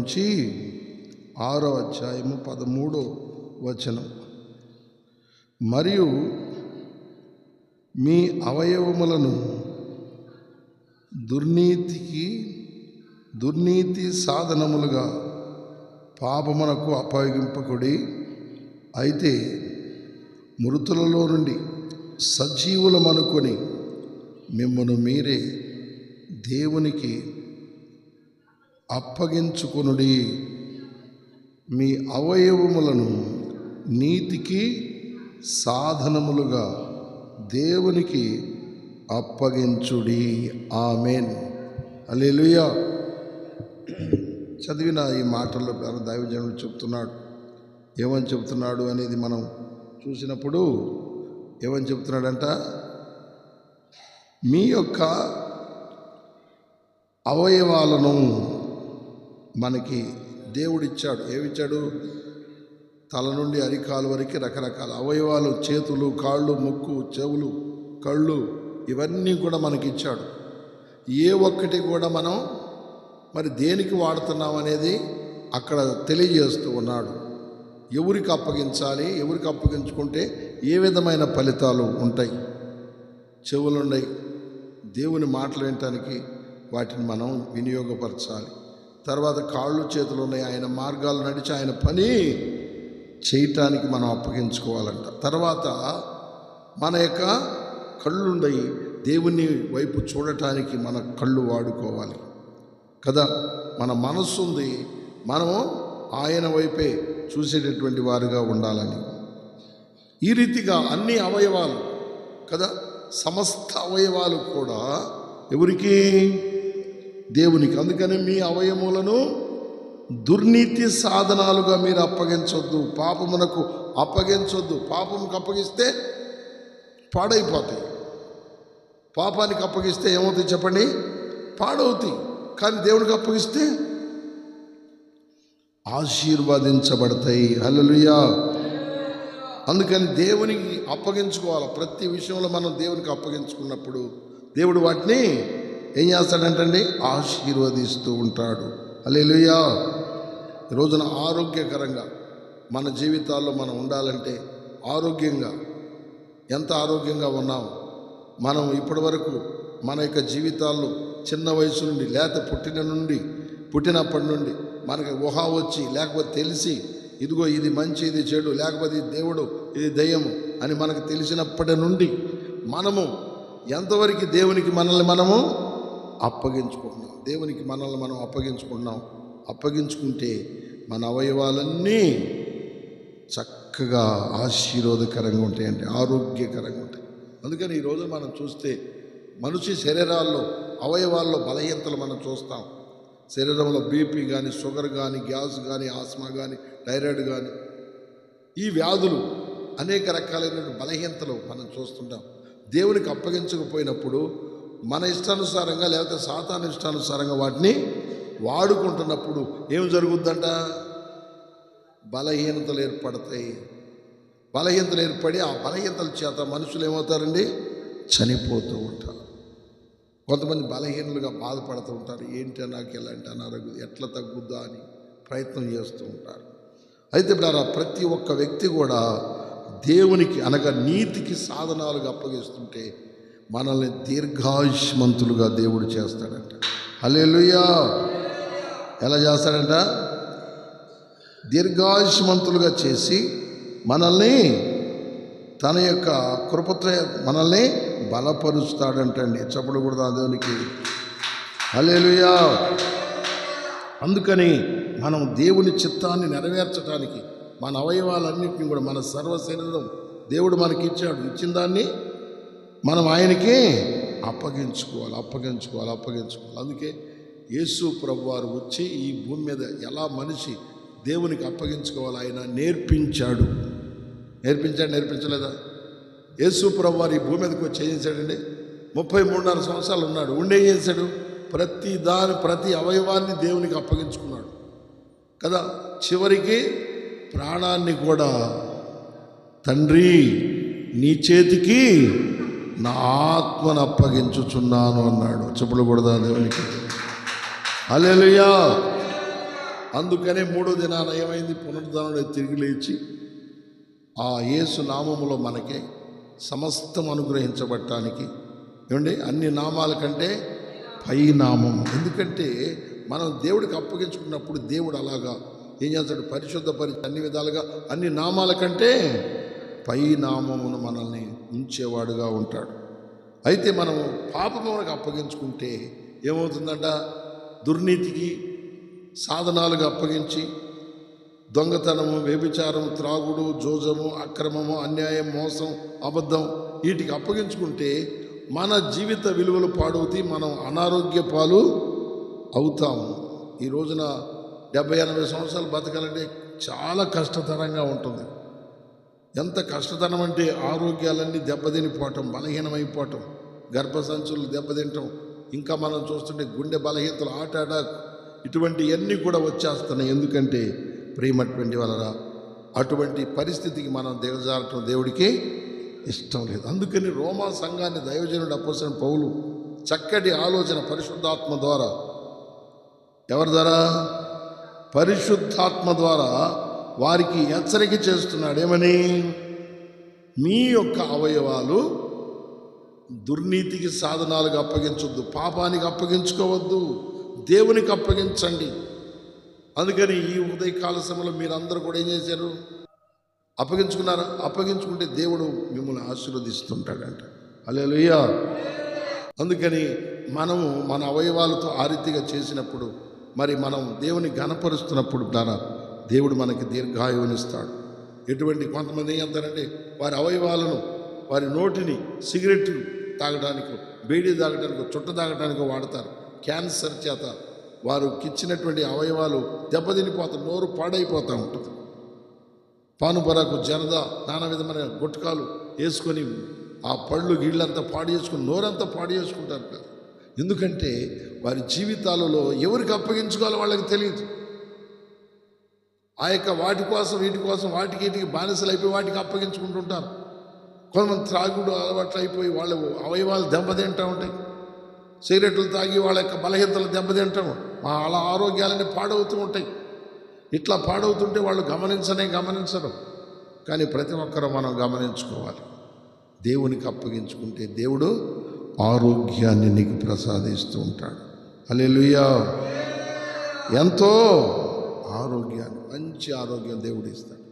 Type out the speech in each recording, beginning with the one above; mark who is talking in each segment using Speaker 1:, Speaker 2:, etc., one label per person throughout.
Speaker 1: గురించి 6వ అధ్యాయము 13వ వచనం. మరియు మీ అవయవములను దుర్నీతి సాధనములుగా పాపమునకు అప్పగింపకుడి. అయితే మృతులలో నుండి సజీవులమనుకొని మిమ్మను మీరే దేవునికి అప్పగించుకొనుడి. మీ అవయవములను నీతికి సాధనములుగా దేవునికి అప్పగించుడి. ఆమేన్. హల్లెలూయా. చదివిన ఈ మాటల్లో దైవజనుడు చెప్తున్నాడు. ఏమని చెప్తున్నాడు అనేది మనం చూసినప్పుడు ఏమని చెప్తున్నాడంట, మీ యొక్క అవయవాలను మనకి దేవుడిచ్చాడు. ఏమిచ్చాడు? తల నుండి అరికాలు వరకు రకరకాల అవయవాలు, చేతులు, కాళ్ళు, ముక్కు, చెవులు, కళ్ళు, ఇవన్నీ కూడా మనకి ఇచ్చాడు. ఏ ఒక్కటి కూడా మనం మరి దేనికి వాడుతున్నాం అనేది అక్కడ తెలియజేస్తూ ఉన్నాడు. ఎవరికి అప్పగించాలి, ఎవరికి అప్పగించుకుంటే ఏ విధమైన ఫలితాలు ఉంటాయి. చెవులున్నాయి, దేవుని మాటలు వినటానికి వాటిని మనం వినియోగపరచాలి. తర్వాత కాళ్ళు, చేతులు ఉన్నాయి, ఆయన మార్గాలు నడిచి ఆయన పని చేయటానికి మనం అప్పగించుకోవాలంట. తర్వాత మన యొక్క కళ్ళు ఉన్నాయి, దేవుని వైపు చూడటానికి మన కళ్ళు వాడుకోవాలి కదా. మన మనస్సు ఉంది, మనము ఆయన వైపే చూసేటటువంటి వారుగా ఉండాలని. ఈ రీతిగా అన్ని అవయవాలు కదా, సమస్త అవయవాలు కూడా ఎవరికి? దేవునికి. అందుకని మీ అవయములను దుర్నీతి సాధనాలుగా మీరు అప్పగించొద్దు, పాపమునకు అప్పగించొద్దు. పాపముకు అప్పగిస్తే పాడైపోతాయి. పాపానికి అప్పగిస్తే ఏమవుతాయి చెప్పండి? పాడవుతాయి. కానీ దేవునికి అప్పగిస్తే ఆశీర్వదించబడతాయి. హల్లెలూయా. అందుకని దేవునికి అప్పగించుకోవాలి. ప్రతి విషయంలో మనం దేవునికి అప్పగించుకున్నప్పుడు దేవుడు వాటిని ఏం చేస్తాడంటండి? ఆశీర్వదిస్తూ ఉంటాడు. హల్లెలూయా. ఈ రోజున ఆరోగ్యకరంగా మన జీవితాల్లో మనం ఉండాలంటే ఆరోగ్యంగా, ఎంత ఆరోగ్యంగా ఉన్నాం మనం ఇప్పటి వరకు మన యొక్క జీవితాల్లో చిన్న వయసు నుండి, లేకపోతే పుట్టినప్పటి నుండి మనకి ఊహ వచ్చి, లేకపోతే తెలిసి ఇదిగో ఇది మంచి, ఇది చెడు, లేకపోతే ఇది దేవుడు, ఇది దయ్యము అని మనకు తెలిసినప్పటి నుండి మనము ఎంతవరకు దేవునికి మనల్ని మనము అప్పగించుకుంటున్నాం. దేవునికి మనల్ని మనం అప్పగించుకుంటున్నాం. అప్పగించుకుంటే మన అవయవాలన్నీ చక్కగా ఆశీర్వాదకరంగా ఉంటాయండి, ఆరోగ్యకరంగా ఉంటాయి. అందుకని ఈరోజు మనం చూస్తే మనిషి శరీరాల్లో, అవయవాల్లో బలహీనతలు మనం చూస్తాం. శరీరంలో బీపీ కానీ, షుగర్ కానీ, గ్యాస్ కానీ, ఆస్మా కానీ, థైరాయిడ్ కానీ, ఈ వ్యాధులు, అనేక రకాలైన బలహీనతలు మనం చూస్తుంటాం. దేవునికి అప్పగించకపోయినప్పుడు మన ఇష్టానుసారంగా, లేకపోతే సాతాను ఇష్టానుసారంగా వాటిని వాడుకుంటున్నప్పుడు ఏం జరుగుద్దంట? బలహీనతలు ఏర్పడతాయి. బలహీనతలు ఏర్పడి ఆ బలహీనతల చేత మనుషులు ఏమవుతారండి? చనిపోతూ ఉంటారు. కొంతమంది బలహీనులుగా బాధపడుతూ ఉంటారు. ఏంటి నాకు ఎలాంటి అనారోగ్యం, ఎట్లా తగ్గుద్దా అని ప్రయత్నం చేస్తూ ఉంటారు. అయితే ఇప్పుడు ప్రతి ఒక్క వ్యక్తి కూడా దేవునికి అనగా నీతికి సాధనాలుగా అప్పగిస్తుంటే మనల్ని దీర్ఘాయుష్మంతులుగా దేవుడు చేస్తాడంట. హల్లెలూయా. ఎలా చేస్తాడంట? దీర్ఘాయుష్మంతులుగా చేసి మనల్ని తన యొక్క కృపతో మనల్ని బలపరుస్తాడంటండి. చప్పుడు కూడా దేవునికి. హల్లెలూయా. అందుకని మనం దేవుని చిత్తాన్ని నెరవేర్చడానికి మన అవయవాలన్నింటినీ కూడా, మన సర్వశరీరం దేవుడు మనకి ఇచ్చాడు. ఇచ్చిన దాన్ని మనం ఆయనకి అప్పగించుకోవాలి. అందుకే యేసు ప్రభువారు వచ్చి ఈ భూమి మీద ఎలా మనిషి దేవునికి అప్పగించుకోవాలి ఆయన నేర్పించాడు. నేర్పించలేదా? యేసు ప్రభువారు ఈ భూమి మీదకి వచ్చి ఏం చేశాడండి? 33.5 సంవత్సరాలు ఉన్నాడు. ఏం చేశాడు? ప్రతి అవయవాన్ని దేవునికి అప్పగించుకున్నాడు కదా. చివరికి ప్రాణాన్ని కూడా, తండ్రి నీ చేతికి నా ఆత్మను అప్పగించుచున్నాను అన్నాడు. చెప్పులు కొడదా దేవునికి. హల్లెలూయా. అందుకనే మూడో దినాన ఏమైంది? పునరుద్ధానుడు తిరిగి లేచి ఆ యేసు నామములో మనకే సమస్తం అనుగ్రహించబడటానికి ఏమండి అన్ని నామాల కంటే పై నామం. ఎందుకంటే మనం దేవుడికి అప్పగించుకున్నప్పుడు దేవుడు అలాగా ఏం చేస్తాడు? పరిశుద్ధపరిచి అన్ని విధాలుగా అన్ని నామాల కంటే పై నామమును మనల్ని ఉంచేవాడుగా ఉంటాడు. అయితే మనం పాపములకు అప్పగించుకుంటే ఏమవుతుందంట? దుర్నీతికి సాధనాలుగా అప్పగించి దొంగతనము, వ్యభిచారం, త్రాగుడు, జోజము, అక్రమము, అన్యాయం, మోసం, అబద్ధం వీటికి అప్పగించుకుంటే మన జీవిత విలువలు పాడవుతాయి, మనం అనారోగ్య పాలు అవుతాము. ఈ రోజున 70-80 సంవత్సరాలు బతకాలంటే చాలా కష్టతరంగా ఉంటుంది. ఎంత కష్టతరం అంటే ఆరోగ్యాలన్నీ దెబ్బతినిపోవటం, బలహీనమైపోవటం, గర్భసంచులు దెబ్బతింటం, ఇంకా మనం చూస్తుంటే గుండె బలహీనతలు, హార్ట్ అటాక్ ఇటువంటివన్నీ కూడా వచ్చేస్తున్నాయి. ఎందుకంటే ప్రియమైనటువంటి వలన అటువంటి పరిస్థితికి మనం దిగజారటం దేవుడికి ఇష్టం లేదు. అందుకని రోమా సంఘాన్ని దైవజనుడు అపోస్తలుడైన పౌలు చక్కటి ఆలోచన పరిశుద్ధాత్మ ద్వారా, ఎవరి ద్వారా? పరిశుద్ధాత్మ ద్వారా వారికి హెచ్చరిక చేస్తున్నాడు. ఏమని? మీ యొక్క అవయవాలు దుర్నీతికి సాధనాలుగా అప్పగించొద్దు, పాపానికి అప్పగించుకోవద్దు, దేవునికి అప్పగించండి. అందుకని ఈ ఉదయకాల సమయంలో మీరందరూ కూడా ఏం చేశారు? అప్పగించుకున్నారా? అప్పగించుకుంటే దేవుడు మిమ్మల్ని ఆశీర్వదిస్తుంటాడంట. హల్లెలూయా. అందుకని మనము మన అవయవాలతో ఆ రీతిగా చేసినప్పుడు, మరి మనం దేవుని ఘనపరుస్తున్నప్పుడు ద్వారా దేవుడు మనకి దీర్ఘాయువునిస్తాడు. ఎటువంటి కొంతమంది ఏం చేస్తారంటే వారి అవయవాలను, వారి నోటిని సిగరెట్లు తాగడానికి, బీడీ తాగడానికి, చుట్ట తాగడానికి వాడతారు. క్యాన్సర్ చేత వారికి ఇచ్చినటువంటి అవయవాలు దెబ్బతినిపోతాయి, నోరు పాడైపోతూ ఉంటుంది. పానుపరాకు, జరద, నానా విధమైన గుట్కాలు వేసుకొని ఆ పళ్ళు గీళ్ళంతా పాడు చేసుకుని నోరంతా పాడు చేసుకుంటారు కదా. ఎందుకంటే వారి జీవితాలలో ఎవరికి అప్పగించుకోవాలో వాళ్ళకి తెలియదు. ఆ యొక్క వాటి కోసం వీటి కోసం వాటికి వీటికి బానిసలు అయిపోయి వాటికి అప్పగించుకుంటుంటారు. కొంతమంది త్రాగుడు అలవాట్లు అయిపోయి వాళ్ళ అవయవాలు దెబ్బతింటూ ఉంటాయి. సిగరెట్లు తాగి వాళ్ళ యొక్క బలహీనతలు దెబ్బతింటాం, వాళ్ళ ఆరోగ్యాలన్నీ పాడవుతూ ఉంటాయి. ఇట్లా పాడవుతుంటే వాళ్ళు గమనించరు. కానీ ప్రతి ఒక్కరూ మనం గమనించుకోవాలి. దేవునికి అప్పగించుకుంటే దేవుడు ఆరోగ్యాన్ని నీకు ప్రసాదిస్తూ ఉంటాడు. హల్లెలూయా. ఎంతో ఆరోగ్యాన్ని, మంచి ఆరోగ్యం దేవుడు ఇస్తాడు.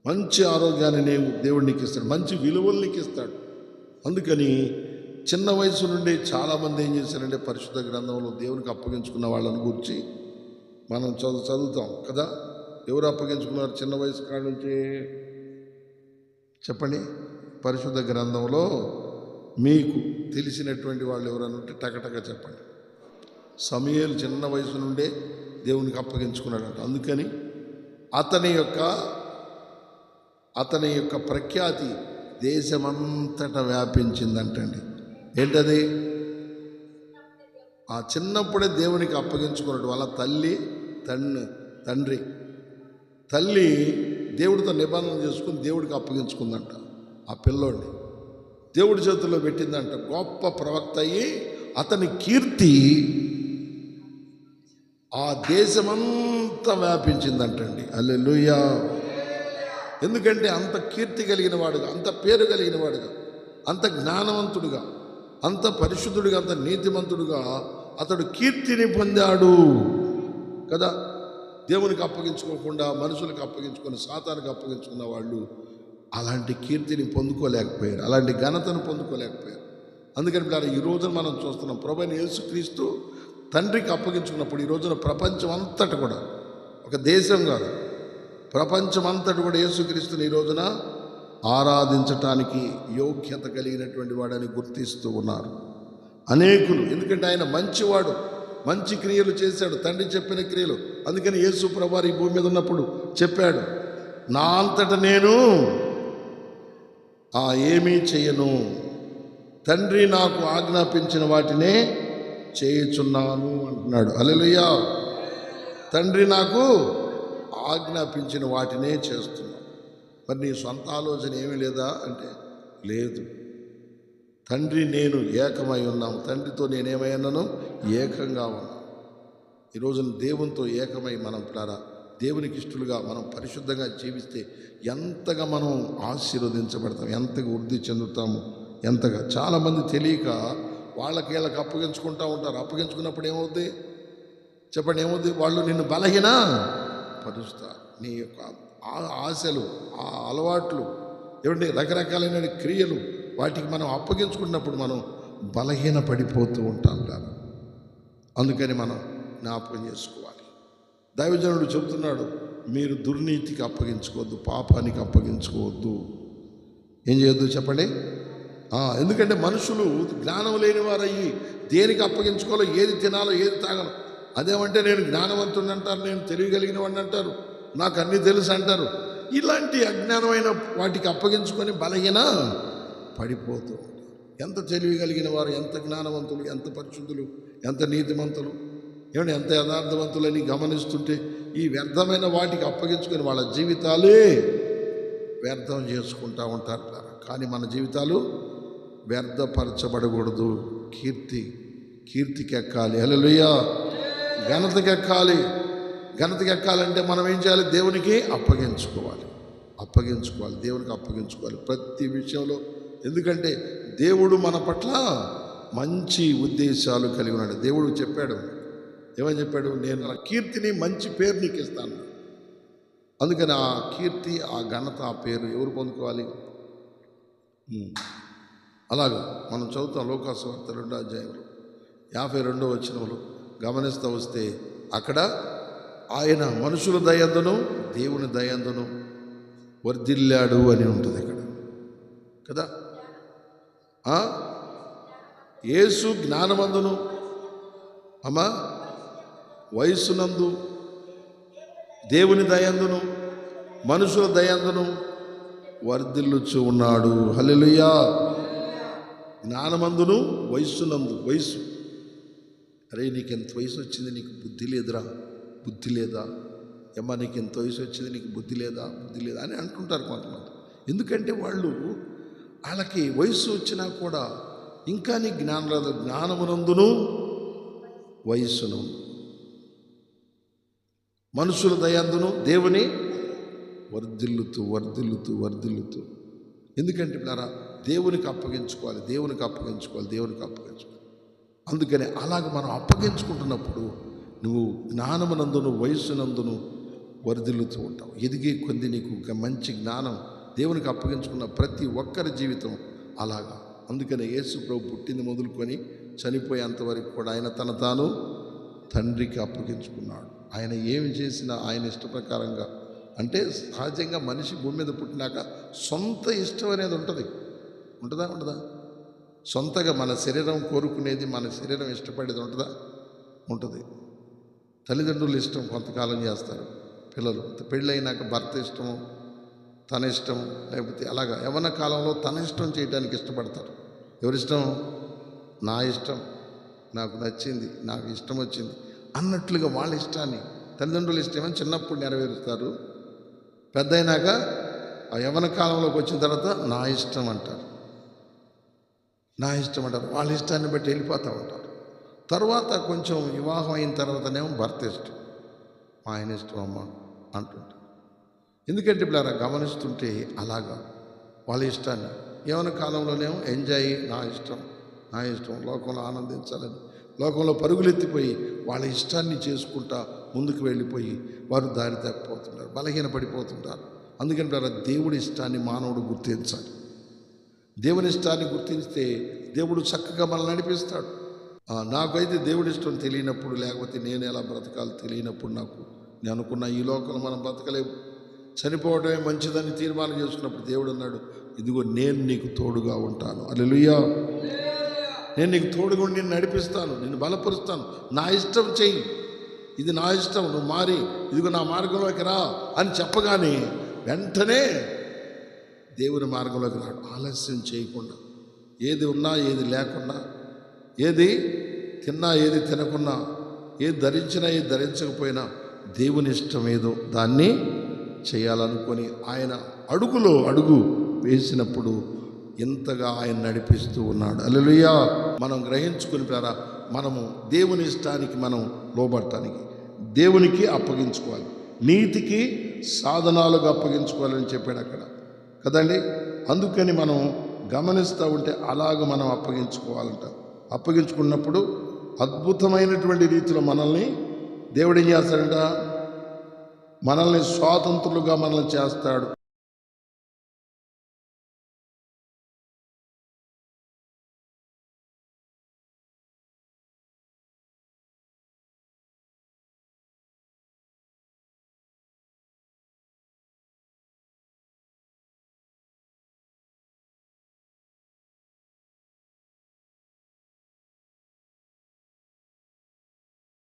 Speaker 1: మంచి ఆరోగ్యాన్ని దేవుడు నీకు ఇస్తాడు, మంచి విలువలు నీకు ఇస్తాడు. అందుకని చిన్న వయసు నుండి చాలామంది ఏం చేశారంటే పరిశుద్ధ గ్రంథంలో దేవునికి అప్పగించుకున్న వాళ్ళని గురించి మనం చదువుతాం కదా. ఎవరు అప్పగించుకున్నారు చిన్న వయసు కాడ నుంచి? చెప్పండి. పరిశుద్ధ గ్రంథంలో మీకు తెలిసినటువంటి వాళ్ళు ఎవరన్నా ఉంటే టకటక చెప్పండి. సమూయేలు చిన్న వయసు నుండే దేవునికి అప్పగించుకున్నాడంట. అందుకని అతని యొక్క ప్రఖ్యాతి దేశమంతటా వ్యాపించిందంటండి. ఏంటది? ఆ చిన్నప్పుడే దేవునికి అప్పగించుకున్నాడు. వాళ్ళ తల్లి దేవుడితో నిబంధన చేసుకుని దేవుడికి అప్పగించుకుందంట. ఆ పిల్లోడిని దేవుడి చేతుల్లో పెట్టిందంట. గొప్ప ప్రవక్త అయ్యి అతని కీర్తి ఆ దేశమంతా వ్యాపించిందంటండి. హల్లెలూయా. ఎందుకంటే అంత కీర్తి కలిగిన వాడుగా, అంత పేరు కలిగిన వాడుగా, అంత జ్ఞానవంతుడుగా, అంత పరిశుద్ధుడిగా, అంత నీతిమంతుడుగా అతడు కీర్తిని పొందాడు కదా. దేవునికి అప్పగించుకోకుండా మనుషులకు అప్పగించుకొని సాతానికి అప్పగించుకున్న వాళ్ళు అలాంటి కీర్తిని పొందుకోలేకపోయారు, అలాంటి ఘనతను పొందుకోలేకపోయారు. అందుకని ఈ రోజున మనం చూస్తున్నాం ప్రభువైన యేసుక్రీస్తు తండ్రికి అప్పగించుకున్నప్పుడు ఈ రోజున ప్రపంచం అంతటి కూడా, ఒక దేశం కాదు, ప్రపంచం అంతటి కూడా యేసుక్రీస్తుని ఈ రోజున ఆరాధించటానికి యోగ్యత కలిగినటువంటి వాడని గుర్తిస్తూ ఉన్నారు అనేకులు. ఎందుకంటే ఆయన మంచివాడు, మంచి క్రియలు చేశాడు, తండ్రి చెప్పిన క్రియలు. అందుకని యేసు ప్రభువారు ఈ భూమి మీద ఉన్నప్పుడు చెప్పాడు, నా అంతట నేను ఏమీ చేయను, తండ్రి నాకు ఆజ్ఞాపించిన వాటినే చేయుచున్నాను అంటున్నాడు. హల్లెలూయా. తండ్రి నాకు ఆజ్ఞాపించిన వాటినే చేస్తున్నాను. మరి నీ సొంత ఆలోచన ఏమీ లేదా అంటే లేదు. తండ్రి నేను ఏకమై ఉన్నాము, తండ్రితో నేనేమై ఉన్నాను? ఏకంగా ఉన్నాను. ఈ రోజున దేవునితో ఏకమై మనం దేవునికి ఇష్టలుగా మనం పరిశుద్ధంగా జీవిస్తే ఎంతగా మనం ఆశీర్వదించబడతాం, ఎంతగా వృద్ధి చెందుతాము, ఎంతగా. చాలామంది తెలియక వాళ్ళకి వీళ్ళకి అప్పగించుకుంటూ ఉంటారు. అప్పగించుకున్నప్పుడు ఏమవుద్ది చెప్పండి, ఏమవుద్ది? వాళ్ళు నిన్ను బలహీన పరుస్తారు. నీ యొక్క ఆశలు, ఆ అలవాట్లు, ఏమంటే రకరకాలైన క్రియలు, వాటికి మనం అప్పగించుకున్నప్పుడు మనం బలహీన పడిపోతూ ఉంటాం కదా. అందుకని మనం జ్ఞాపకం చేసుకోవాలి. దైవజనుడు చెబుతున్నాడు, మీరు దుర్నీతికి అప్పగించుకోవద్దు, పాపానికి అప్పగించుకోవద్దు. ఏం చేయొద్దు చెప్పండి. ఎందుకంటే మనుషులు జ్ఞానం లేని వారయ్యి దేనికి అప్పగించుకోవాలో, ఏది తినాలో, ఏది తాగాలో, అదేమంటే నేను జ్ఞానవంతుడిని అంటారు, నేను తెలియగలిగిన వాడిని అంటారు, నాకు అన్నీ తెలుసు అంటారు. ఇలాంటి అజ్ఞానమైన వాటికి అప్పగించుకొని బలహీన పడిపోతూ ఉంటారు. ఎంత తెలియగలిగిన వారు, ఎంత జ్ఞానవంతులు, ఎంత పరిశుద్ధులు, ఎంత నీతిమంతులు, ఏమంటే ఎంత యథార్థవంతులని గమనిస్తుంటే ఈ వ్యర్థమైన వాటికి అప్పగించుకొని వాళ్ళ జీవితాలే వ్యర్థం చేసుకుంటూ ఉంటారు. కానీ మన జీవితాలు వ్యర్థపరచబడకూడదు. కీర్తికి ఎక్కాలి. హల్లెలూయా. ఘనతకి ఎక్కాలి. ఘనతకి ఎక్కాలంటే మనం ఏం చేయాలి? దేవునికి అప్పగించుకోవాలి. దేవునికి అప్పగించుకోవాలి ప్రతి విషయంలో. ఎందుకంటే దేవుడు మన పట్ల మంచి ఉద్దేశాలు కలిగి ఉన్నాడు. దేవుడు చెప్పాడు, ఏమని చెప్పాడు? నేను నా కీర్తిని, మంచి పేరు నీకు ఇస్తాను. అందుకని ఆ కీర్తి, ఆ ఘనత, ఆ పేరు ఎవరు పొందుకోవాలి? అలాగా మనం చదువుతాం లోకాసు వార్త 2వ అధ్యాయంలో 52వ వచనంలో గమనిస్తూ వస్తే అక్కడ ఆయన మనుషుల దయందును దేవుని దయందును వర్ధిల్లాడు అని ఉంటుంది అక్కడ కదా. యేసు జ్ఞానమందును వయస్సునందు దేవుని దయందును మనుషుల దయందును వర్ధిల్లుచు ఉన్నాడు. హల్లెలూయా. జ్ఞానమందును వయస్సునందు. వయస్సు, అరే నీకు ఎంత వయసు వచ్చింది, నీకు బుద్ధి లేదురా, బుద్ధి లేదా? ఏమ్మా నీకు ఎంత వయసు వచ్చింది, నీకు బుద్ధి లేదా అని అంటుంటారు కొంతమంది. ఎందుకంటే వాళ్ళకి వయసు వచ్చినా కూడా ఇంకా నీ జ్ఞానం రాదు. జ్ఞానమునందును వయస్సునందు మనుషుల దయందును దేవుని వర్ధిల్లుతూ. ఎందుకంటే దేవునికి అప్పగించుకోవాలి. అందుకని అలాగ మనం అప్పగించుకుంటున్నప్పుడు నువ్వు జ్ఞానమునందును వయస్సునందును వర్ధిల్లుతూ ఉంటావు. ఎదిగే కొద్ది నీకు మంచి జ్ఞానం, దేవునికి అప్పగించుకున్న ప్రతి ఒక్కరి జీవితం అలాగా. అందుకనే యేసు ప్రభు పుట్టింది మొదలుకొని చనిపోయేంతవరకు కూడా ఆయన తాను తండ్రికి అప్పగించుకున్నాడు. ఆయన ఏమి చేసినా ఆయన ఇష్ట ప్రకారంగా. అంటే సహజంగా మనిషి భూమి మీద పుట్టినాక సొంత ఇష్టం అనేది ఉంటుందా? సొంతగా మన శరీరం కోరుకునేది, మన శరీరం ఇష్టపడేది ఉంటుంది. తల్లిదండ్రులు ఇష్టం కొంతకాలం చేస్తారు పిల్లలు. పెళ్ళైనాక భర్త ఇష్టము, తన ఇష్టం, లేకపోతే అలాగా యవ్వన కాలంలో తన ఇష్టం చేయడానికి ఇష్టపడతారు. ఎవరిష్టం? నా ఇష్టం, నాకు నచ్చింది, నాకు ఇష్టం వచ్చింది అన్నట్లుగా వాళ్ళ ఇష్టాన్ని, తల్లిదండ్రుల ఇష్టమని చిన్నప్పుడు నెరవేరుస్తారు. పెద్ద అయినాక ఆ యవ్వన కాలంలోకి వచ్చిన తర్వాత నా ఇష్టం అంటారు. వాళ్ళ ఇష్టాన్ని బట్టి వెళ్ళిపోతూ ఉంటారు. తర్వాత కొంచెం వివాహం అయిన తర్వాతనేమో భర్త ఇష్టం, మా ఆయన ఇష్టం అమ్మా అంటుంటారు. ఎందుకంటే ఇప్పుడు గమనిస్తుంటే అలాగా వాళ్ళ ఇష్టాన్ని. యవ్వన కాలంలోనేమో ఎంజాయ్, నా ఇష్టం, లోకంలో ఆనందించాలని లోకంలో పరుగులెత్తిపోయి వాళ్ళ ఇష్టాన్ని చేసుకుంటా ముందుకు వెళ్ళిపోయి వారు దారి తప్పిపోతుంటారు, బలహీన పడిపోతుంటారు. అందుకని దేవుడి ఇష్టాన్ని మానవుడు గుర్తించాలి. దేవుని ఇష్టాన్ని గుర్తిస్తే దేవుడు చక్కగా మనల్ని నడిపిస్తాడు. నాకైతే దేవుడి ఇష్టం తెలియనప్పుడు, లేకపోతే నేను ఎలా బ్రతకాలో తెలియనప్పుడు, నేను అనుకున్న ఈ లోకంలో మనం బ్రతకలేము, చనిపోవడమే మంచిదని తీర్మానం చేసుకున్నప్పుడు దేవుడు అన్నాడు, ఇదిగో నేను నీకు తోడుగా ఉంటాను. హల్లెలూయా. నేను నీకు తోడుగా ఉండి నిన్ను నడిపిస్తాను, నిన్ను బలపరుస్తాను. నా ఇష్టం చెయ్యి, ఇది నా ఇష్టం, నువ్వు మారి ఇదిగో నా మార్గంలోకి రా అని చెప్పగానే వెంటనే దేవుని మార్గంలోకి రాడు. ఆలస్యం చేయకుండా, ఏది ఉన్నా ఏది లేకుండా, ఏది తిన్నా ఏది తినకున్నా, ఏది ధరించినా ఏది ధరించకపోయినా దేవుని ఇష్టం ఏదో దాన్ని చేయాలనుకొని ఆయన అడుగులో అడుగు వేసినప్పుడు ఎంతగా ఆయన నడిపిస్తూ ఉన్నాడు. హల్లెలూయా. మనం గ్రహించుకుని మనము దేవుని ఇష్టానికి మనం లోబడటానికి దేవునికి అప్పగించుకోవాలి, నీతికి సాధనాలుగా అప్పగించుకోవాలని చెప్పాడు అక్కడ కదండి. అందుకని మనం గమనిస్తూ ఉంటే అలాగ మనం అప్పగించుకోవాలంట. అప్పగించుకున్నప్పుడు అద్భుతమైనటువంటి రీతిలో మనల్ని దేవుడు ఏం చేస్తాడంట, మనల్ని స్వాతంత్రులుగా మనల్ని చేస్తాడు.